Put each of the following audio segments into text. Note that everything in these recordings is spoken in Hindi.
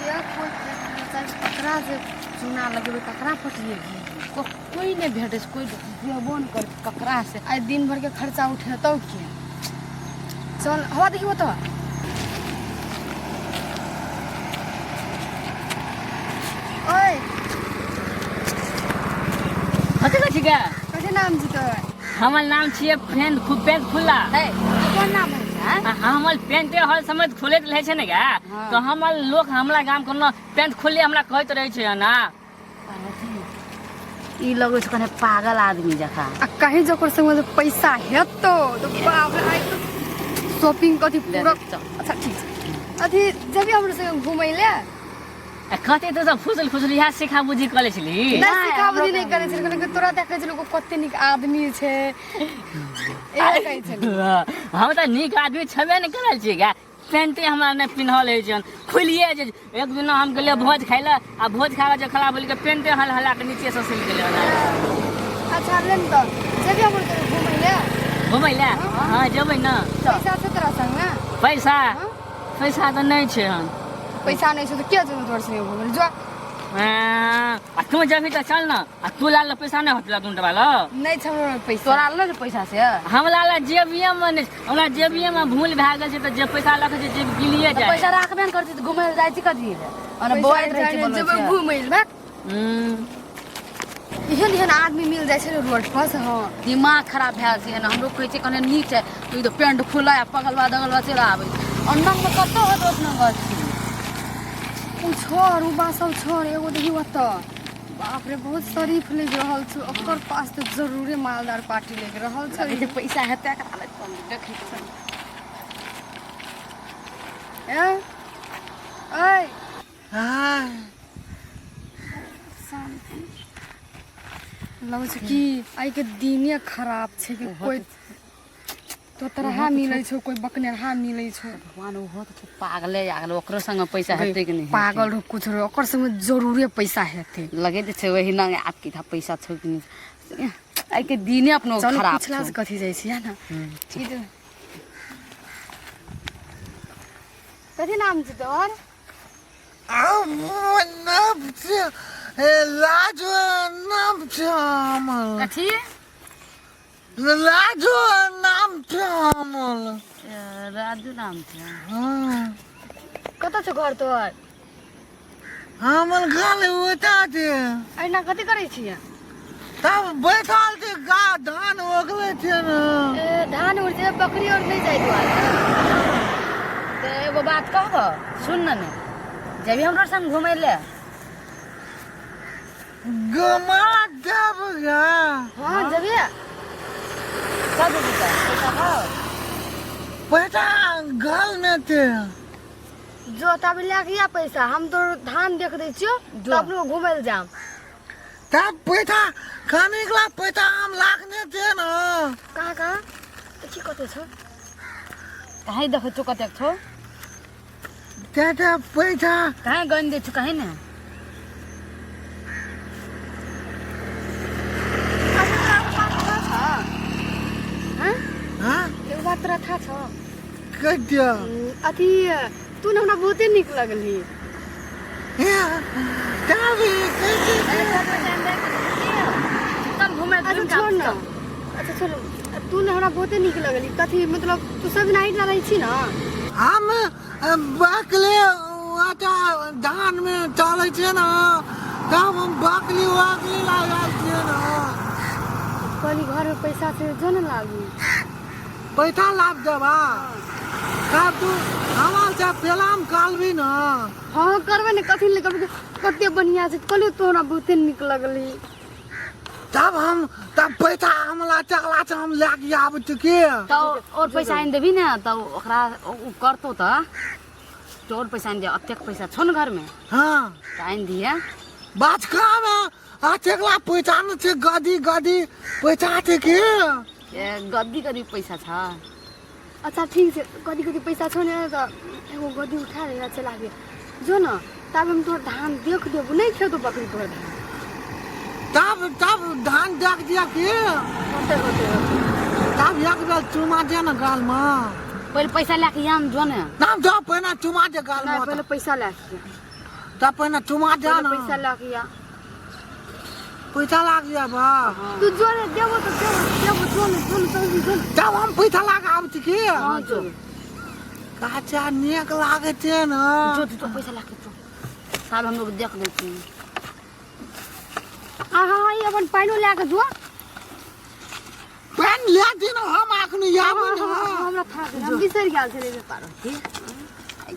ककरा से चूना लगेबै ककरा पटिए कोई नहीं भेटे कोई देबो नहीं कर ककरा से आई दिन भर के खर्चा उठेतौ के चल हवा देखियो तो ओए कथी कहै छिकै कथी नाम छी तोर हमर नाम छियै पेंट खुला है कोन नाम है हमर पेंटे हर समय खोलैत रहै छै ने गा तो हमर लोग हमरा गाम कोनो पेंट खोले हमरा कहैत रहै छै ना ई लगै छै कने पागल आदमी जका आ कहीं जकर संग पैसा हेतौ तो बाप रे आई तो शॉपिंग कथी पूरा अच्छा ठीक छै अथी जब हमरे संग घुमै ले कते तो सब फुसल इहा सिखा बुझी कले छली नहीं सिखा बुझी नहीं करे छै लेकिन तोरा देखै छै लोग कते निक आदमी छै ए कहै छै हम त निक आदमी छबे नहीं करल छी गा पेंटे हमरा नहीं पिन्हल है जन खोलिए जे एक दिन हम गेलिए भोज खाइला आ भोज खा के खराब बोल के पेंटे हला के नीचे से सिल गेले अच्छा लेन तो जब हम घुमै ले हां जेबै ना पैसा छै तोरा संग पैसा तो नहीं छै हन पैसा नहीं छै तो के जेबै तोर संग घुमै जो आ तू जभी तो चल ना आ तू लाल पैसा नहीं होतला तुम डबालो नहीं छ हमरा पैसा तोरा ले पैसा से हम लाला जेबीए में हमरा जेबीए में भूल भए गेल छै त जे पैसा लख छै जेब गिलिए जाय पैसा राखबे न करती त घुमै जाय छी कथी अरे बोइत रहै छी बोलै जब घुमै ले इहन आदमी मिल जाय छै रोड पर से हां दिमाग खराब भए छै न हमरो कहै छै कने नीक छै तू तो पेंट खुला पगलवा दगलवा चला आबै और नंग में कतो है दोस्त नंग छी उ छोड़ उ बा सब छोड़ एगो देखियो त बाप रे बहुत शरीफ लग रहल छ ओकर पास तो जरूरे मालदार पार्टी लग रहल छ जे पैसा हेतै एकरा ले देखै छ ए ओए हां लगै छै कि आई के दिने खराब छै कि कोई तो तरहा मिलै छौ कोई बकनेरहा मिलै छौ भगवान ओहो त पागले आ गेल ओकरो संग पैसा हेतै कि नहीं पागल रो कुछ रो ओकर संग जरूरे पैसा हेतै लगे दे छै वही नंग आप की था पैसा छौ कि नहीं आई के दिने अपनो खराब पिछला से कथी जाय छी ना कथी नाम छै तोर नाम छै लाजो नाम छै हमर कथी लाजो नाम छै हमर राजू नाम छै हां कतऽ छ घर तोर हमर घर ओता छै एना कथी करै छी तब बैठल छै गा धान ओगले छै न ए धान उड़ जे बकरी और नहीं जाय दुआरे ते एगो बात कहबो सुन न जब हमरा संग घुमै ले गमा जब गा हां जबे कब पैसा खाओ पैसा घर में थे जो तब ले के या पैसा हम तो धान देख दै छियो तब लोग घुमै ल जाम तब पैसा खाने के लिए पैसा हम लाखने थे न कहाँ की कते छ कहीं देखो तो कते छौ तेरे पैसा कहीं गन दे छु कहीं ना हाँ एगो बात तोरा था छ कहिया अथी तू ने हमरा बहुते निक लगली तभी तब घुमै अच्छा छोड़ ना अच्छा चलो तू ने हमरा बहुते निक लगली कथी मतलब तू सब नाइट ला रही छी ना हम बकले आटा धान में चले छे ना तब हम बकली लगा छे ना कहली घर में पैसा से जो न लागू पैसा लाभ देबा तब तू हमार से पेलाम कालबी ना हाँ करबे ने कथी ले करबे कते बढ़िया से कहली तोरा बहुते निक लगली तब पैसा हमला चकला से हम लेके आबै त के तो और पैसा आइन देबी ना तो ओकरा उ करतो त तो और पैसा आइन दे अतेक पैसा छौ न घर में हां त आइन दिए बात काम चकला पैसा न छे गदी पैसा छे के गद्दी पैसा छ अच्छा ठीक है कदी पैसा छो ने तो एगो गदी उठा ले चला के जो न तब हम तोर धान देख देबो नहीं खेतो बकरी तोर धान तब धान देख दिया के तब एक बेर चुमा दे न गाल में पहले पैसा लेके आम जो ने नाम दो पहना चुमा दे गाल नहीं में पहले पैसा ला के तब पहिने तुमा जा ना पैसा लाके या पैसा लाग जा बा तू जो रे देबो तो देबो चल तब हम पैसा लाग आब छी की हां जो काचा नेक लागे छे ना जो पैसा लाके जो साल हम लोग देख लेते हैं हां ये अपन पाइनो लाके जो पेन ले दी ना हम आखनी आबी ना हमरा था हम बिसर गेल छे रे पारो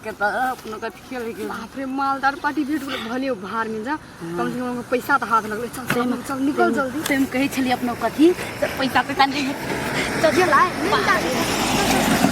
के त अपनो का खेल के बाप रे मालदार पार्टी भेट भले भार में जा कम से कम पैसा तो हाथ लगले चल निकल जल्दी तुम कहे छली अपनो कथी पैसा पे कान दे चल लाए